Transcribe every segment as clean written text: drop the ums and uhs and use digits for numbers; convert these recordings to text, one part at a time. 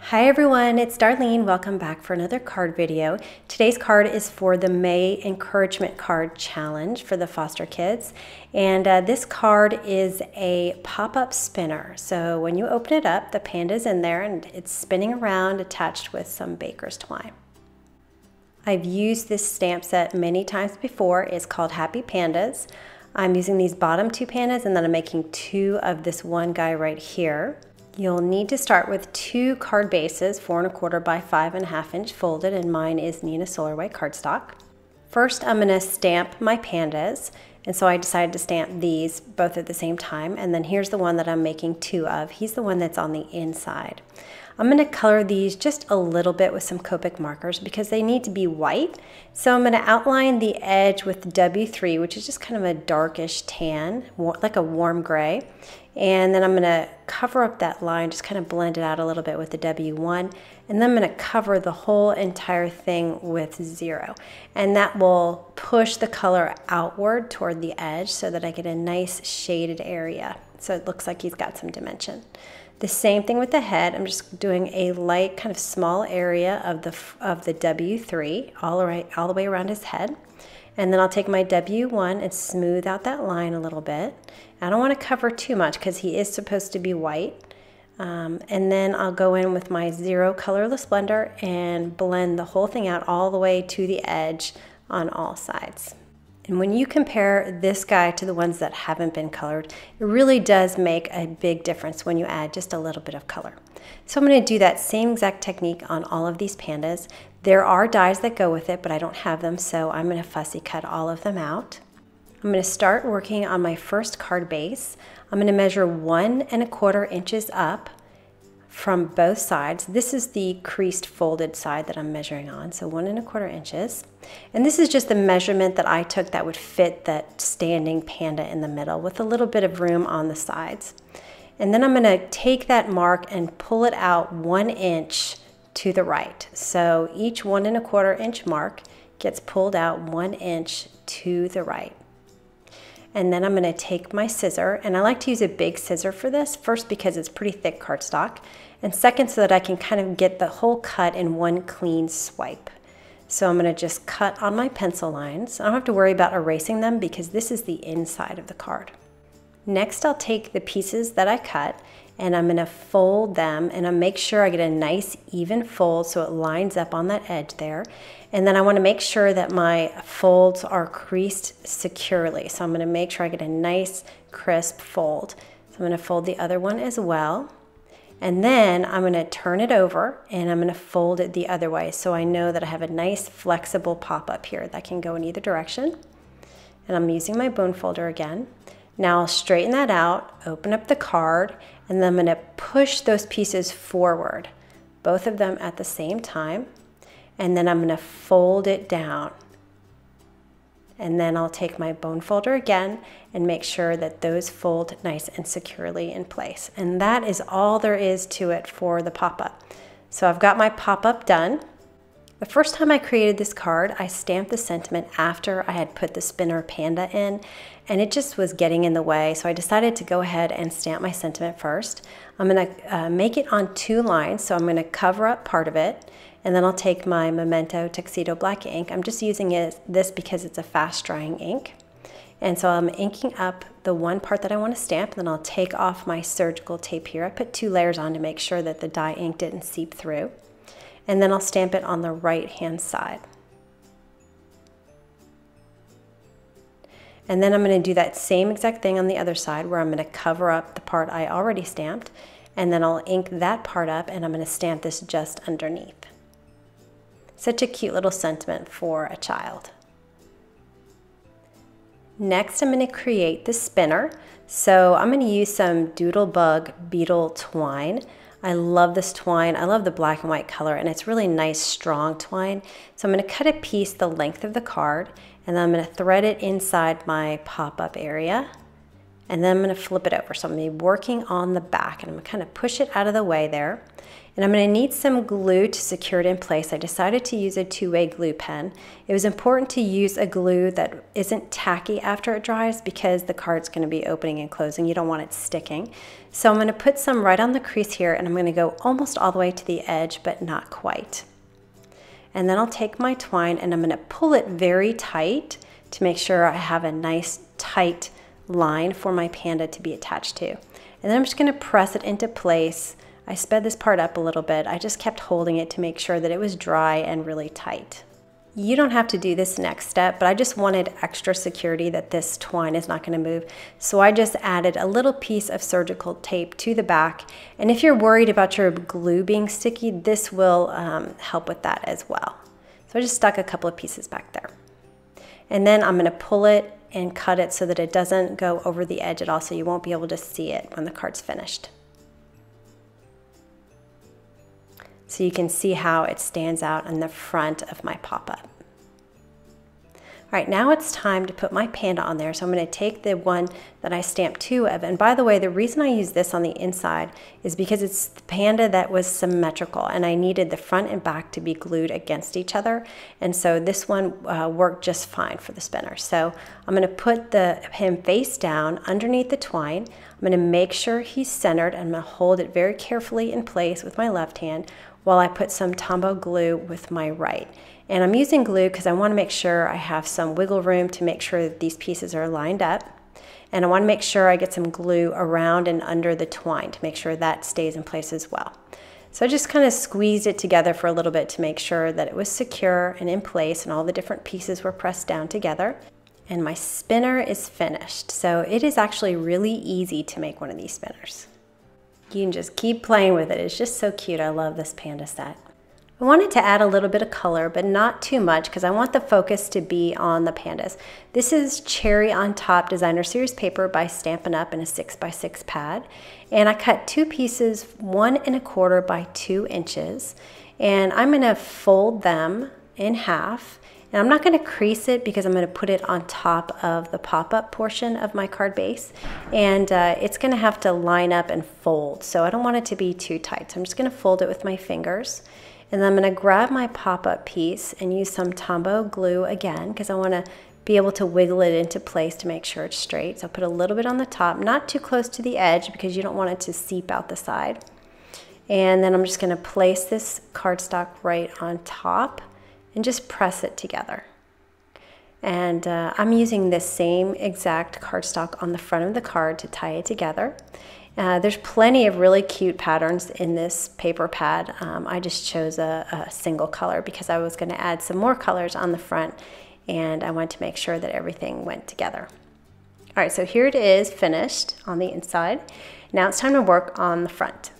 Hi everyone, it's Darlene. Welcome back for another card video. Today's card is for the May Encouragement Card Challenge for the foster kids. And this card is a pop-up spinner. So when you open it up, the panda's in there and it's spinning around attached with some baker's twine. I've used this stamp set many times before. It's called Happy Pandas. I'm using these bottom two pandas and then I'm making two of this one guy right here. You'll need to start with two card bases, 4 1/4 by 5 1/2 inch folded, and mine is Nina Solarway cardstock. First, I'm gonna stamp my pandas, and so I decided to stamp these both at the same time, and then here's the one that I'm making two of. He's the one that's on the inside. I'm gonna color these just a little bit with some Copic markers because they need to be white. So I'm gonna outline the edge with W3, which is just kind of a darkish tan, like a warm gray. And then I'm gonna cover up that line, just kind of blend it out a little bit with the W1. And then I'm gonna cover the whole entire thing with 0. And that will push the color outward toward the edge so that I get a nice shaded area. So it looks like he's got some dimension. The same thing with the head. I'm just doing a light kind of small area of the W3 all the way around his head. And then I'll take my W1 and smooth out that line a little bit. I don't want to cover too much because he is supposed to be white. And then I'll go in with my 0 colorless blender and blend the whole thing out all the way to the edge on all sides. And when you compare this guy to the ones that haven't been colored, it really does make a big difference when you add just a little bit of color. So I'm going to do that same exact technique on all of these pandas. There are dies that go with it, but I don't have them, so I'm going to fussy cut all of them out. I'm going to start working on my first card base. I'm going to measure 1 1/4 inches up from both sides. This is the creased folded side that I'm measuring on, so 1 1/4 inches. And this is just the measurement that I took that would fit that standing panda in the middle with a little bit of room on the sides. And then I'm going to take that mark and pull it out 1 inch to the right. So each 1 1/4 inch mark gets pulled out 1 inch to the right. And then I'm going to take my scissor, and I like to use a big scissor for this, first because it's pretty thick cardstock, and second so that I can kind of get the whole cut in one clean swipe. So I'm going to just cut on my pencil lines. I don't have to worry about erasing them because this is the inside of the card. Next, I'll take the pieces that I cut and I'm going to fold them, and I'll make sure I get a nice even fold so it lines up on that edge there. And then I want to make sure that my folds are creased securely. So I'm going to make sure I get a nice crisp fold. So I'm going to fold the other one as well. And then I'm going to turn it over and I'm going to fold it the other way so I know that I have a nice flexible pop-up here that can go in either direction. And I'm using my bone folder again. Now I'll straighten that out, open up the card, and then I'm going to push those pieces forward, both of them at the same time, and then I'm going to fold it down. And then I'll take my bone folder again and make sure that those fold nice and securely in place. And that is all there is to it for the pop-up. So I've got my pop-up done. The first time I created this card, I stamped the sentiment after I had put the spinner panda in, and it just was getting in the way, so I decided to go ahead and stamp my sentiment first. I'm going to make it on 2 lines, so I'm going to cover up part of it, and then I'll take my Memento Tuxedo black ink. I'm just using this because it's a fast-drying ink. And so I'm inking up the one part that I want to stamp, and then I'll take off my surgical tape here. I put 2 layers on to make sure that the dye ink didn't seep through. And then I'll stamp it on the right-hand side. And then I'm going to do that same exact thing on the other side where I'm going to cover up the part I already stamped, and then I'll ink that part up and I'm going to stamp this just underneath. Such a cute little sentiment for a child. Next, I'm going to create the spinner. So I'm going to use some Doodlebug beetle twine. I love this twine. I love the black and white color, and it's really nice, strong twine. So I'm going to cut a piece the length of the card, and then I'm going to thread it inside my pop-up area, and then I'm going to flip it over. So I'm going to be working on the back, and I'm going to kind of push it out of the way there. And I'm going to need some glue to secure it in place. I decided to use a two-way glue pen. It was important to use a glue that isn't tacky after it dries because the card's going to be opening and closing. You don't want it sticking. So I'm going to put some right on the crease here, and I'm going to go almost all the way to the edge, but not quite. And then I'll take my twine and I'm going to pull it very tight to make sure I have a nice tight line for my panda to be attached to. And then I'm just going to press it into place. I sped this part up a little bit. I just kept holding it to make sure that it was dry and really tight. You don't have to do this next step, but I just wanted extra security that this twine is not going to move. So I just added a little piece of surgical tape to the back. And if you're worried about your glue being sticky, this will help with that as well. So I just stuck a couple of pieces back there. And then I'm going to pull it and cut it so that it doesn't go over the edge at all, so you won't be able to see it when the card's finished. So you can see how it stands out in the front of my pop-up. All right, now it's time to put my panda on there. So I'm going to take the one that I stamped two of. And by the way, the reason I use this on the inside is because it's the panda that was symmetrical and I needed the front and back to be glued against each other. And so this one worked just fine for the spinner. So I'm going to put him face down underneath the twine. I'm going to make sure he's centered. I'm going to hold it very carefully in place with my left hand while I put some Tombow glue with my right. And I'm using glue because I want to make sure I have some wiggle room to make sure that these pieces are lined up. And I want to make sure I get some glue around and under the twine to make sure that stays in place as well. So I just kind of squeezed it together for a little bit to make sure that it was secure and in place and all the different pieces were pressed down together. And my spinner is finished. So it is actually really easy to make one of these spinners. You can just keep playing with it. It's just so cute. I love this panda set. I wanted to add a little bit of color, but not too much because I want the focus to be on the pandas. This is Cherry on Top Designer Series paper by Stampin' Up! In a 6x6 pad. And I cut two pieces, 1 1/4 by 2 inches. And I'm going to fold them in half. And I'm not going to crease it because I'm going to put it on top of the pop-up portion of my card base. And it's going to have to line up and fold. So I don't want it to be too tight. So I'm just going to fold it with my fingers. And then I'm going to grab my pop-up piece and use some Tombow glue again because I want to be able to wiggle it into place to make sure it's straight. So I'll put a little bit on the top, not too close to the edge because you don't want it to seep out the side. And then I'm just going to place this cardstock right on top and just press it together. And I'm using this same exact cardstock on the front of the card to tie it together. There's plenty of really cute patterns in this paper pad. I just chose a single color because I was going to add some more colors on the front and I wanted to make sure that everything went together. All right, so here it is finished on the inside. Now it's time to work on the front.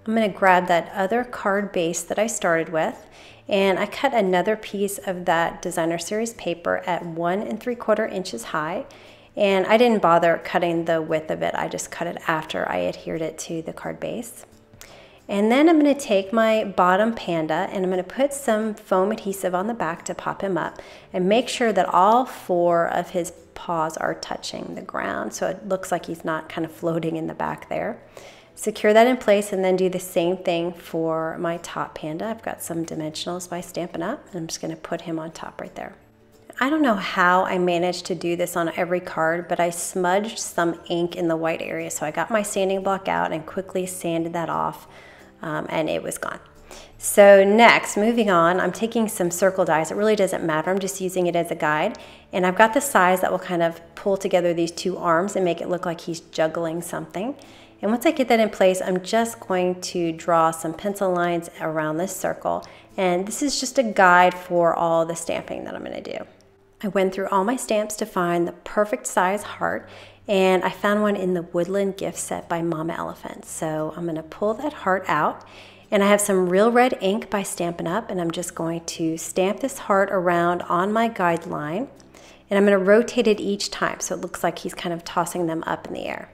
I'm going to grab that other card base that I started with and I cut another piece of that Designer Series paper at 1 3/4 inches high. And I didn't bother cutting the width of it, I just cut it after I adhered it to the card base. And then I'm going to take my bottom panda and I'm going to put some foam adhesive on the back to pop him up and make sure that all 4 of his paws are touching the ground so it looks like he's not kind of floating in the back there. Secure that in place and then do the same thing for my top panda. I've got some dimensionals by Stampin' Up! And I'm just going to put him on top right there. I don't know how I managed to do this on every card, but I smudged some ink in the white area. So I got my sanding block out and quickly sanded that off and it was gone. So next, moving on, I'm taking some circle dies. It really doesn't matter. I'm just using it as a guide. And I've got the size that will kind of pull together these 2 arms and make it look like he's juggling something. And once I get that in place, I'm just going to draw some pencil lines around this circle. And this is just a guide for all the stamping that I'm going to do. I went through all my stamps to find the perfect size heart, and I found one in the Woodland gift set by Mama Elephant. So I'm going to pull that heart out, and I have some Real Red ink by Stampin' Up, and I'm just going to stamp this heart around on my guideline, and I'm going to rotate it each time so it looks like he's kind of tossing them up in the air.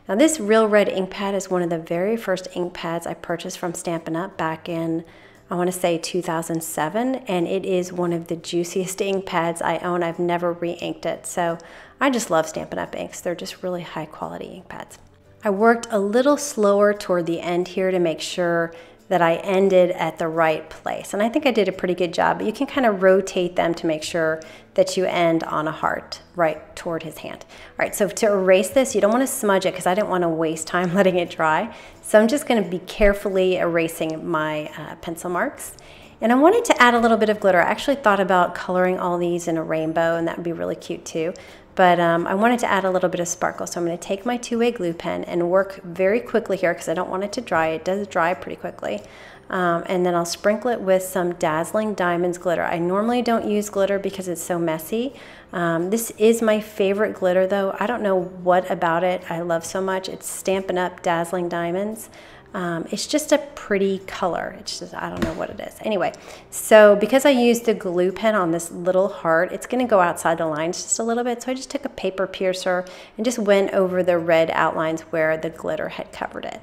Now this Real Red ink pad is one of the very first ink pads I purchased from Stampin' Up! Back in, I want to say 2007, and it is one of the juiciest ink pads I own. I've never re-inked it, so I just love Stampin' Up! Inks. They're just really high quality ink pads. I worked a little slower toward the end here to make sure that I ended at the right place. And I think I did a pretty good job, but you can kind of rotate them to make sure that you end on a heart right toward his hand. All right, so to erase this, you don't want to smudge it because I didn't want to waste time letting it dry. So I'm just going to be carefully erasing my pencil marks. And I wanted to add a little bit of glitter. I actually thought about coloring all these in a rainbow, and that would be really cute too. But I wanted to add a little bit of sparkle. So I'm going to take my two-way glue pen and work very quickly here because I don't want it to dry. It does dry pretty quickly. And then I'll sprinkle it with some Dazzling Diamonds glitter. I normally don't use glitter because it's so messy. This is my favorite glitter though. I don't know what about it I love so much. It's Stampin' Up! Dazzling Diamonds. It's just a pretty color. It's just, I don't know what it is. Anyway, so because I used the glue pen on this little heart, it's going to go outside the lines just a little bit. So I just took a paper piercer and just went over the red outlines where the glitter had covered it.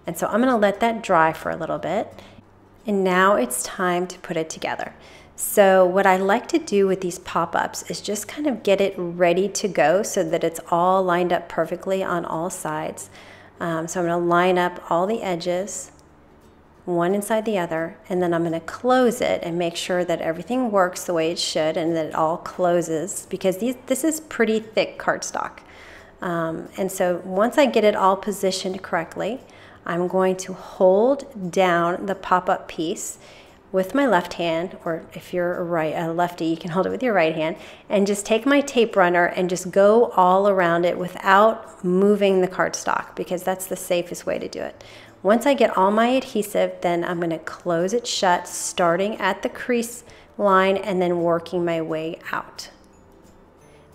And so I'm going to let that dry for a little bit. And now it's time to put it together. So what I like to do with these pop-ups is just kind of get it ready to go so that it's all lined up perfectly on all sides. So I'm going to line up all the edges, one inside the other, and then I'm going to close it and make sure that everything works the way it should and that it all closes, because this is pretty thick cardstock. And so once I get it all positioned correctly, I'm going to hold down the pop-up piece with my left hand, or if you're a lefty, you can hold it with your right hand, and just take my tape runner and just go all around it without moving the cardstock, because that's the safest way to do it. Once I get all my adhesive, then I'm going to close it shut, starting at the crease line and then working my way out.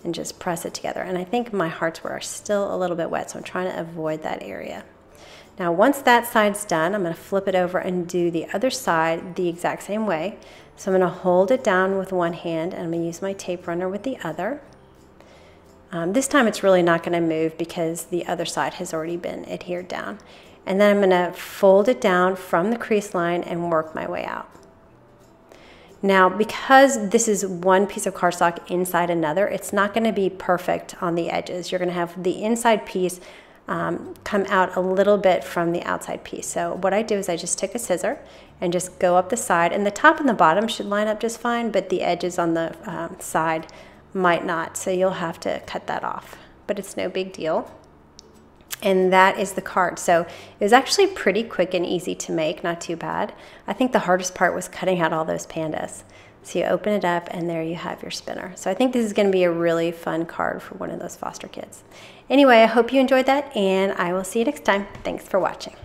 And just press it together. And I think my hearts were still a little bit wet, so I'm trying to avoid that area. Now once that side's done, I'm going to flip it over and do the other side the exact same way. So I'm going to hold it down with one hand and I'm going to use my tape runner with the other. This time it's really not going to move because the other side has already been adhered down. And then I'm going to fold it down from the crease line and work my way out. Now, because this is one piece of cardstock inside another, it's not going to be perfect on the edges. You're going to have the inside piece come out a little bit from the outside piece. So what I do is I just take a scissor and just go up the side, and the top and the bottom should line up just fine, but the edges on the side might not, so you'll have to cut that off, but it's no big deal. And that is the card. So it was actually pretty quick and easy to make, not too bad. I think the hardest part was cutting out all those pandas. So you open it up and there you have your spinner. So I think this is going to be a really fun card for one of those foster kids. Anyway, I hope you enjoyed that and I will see you next time. Thanks for watching.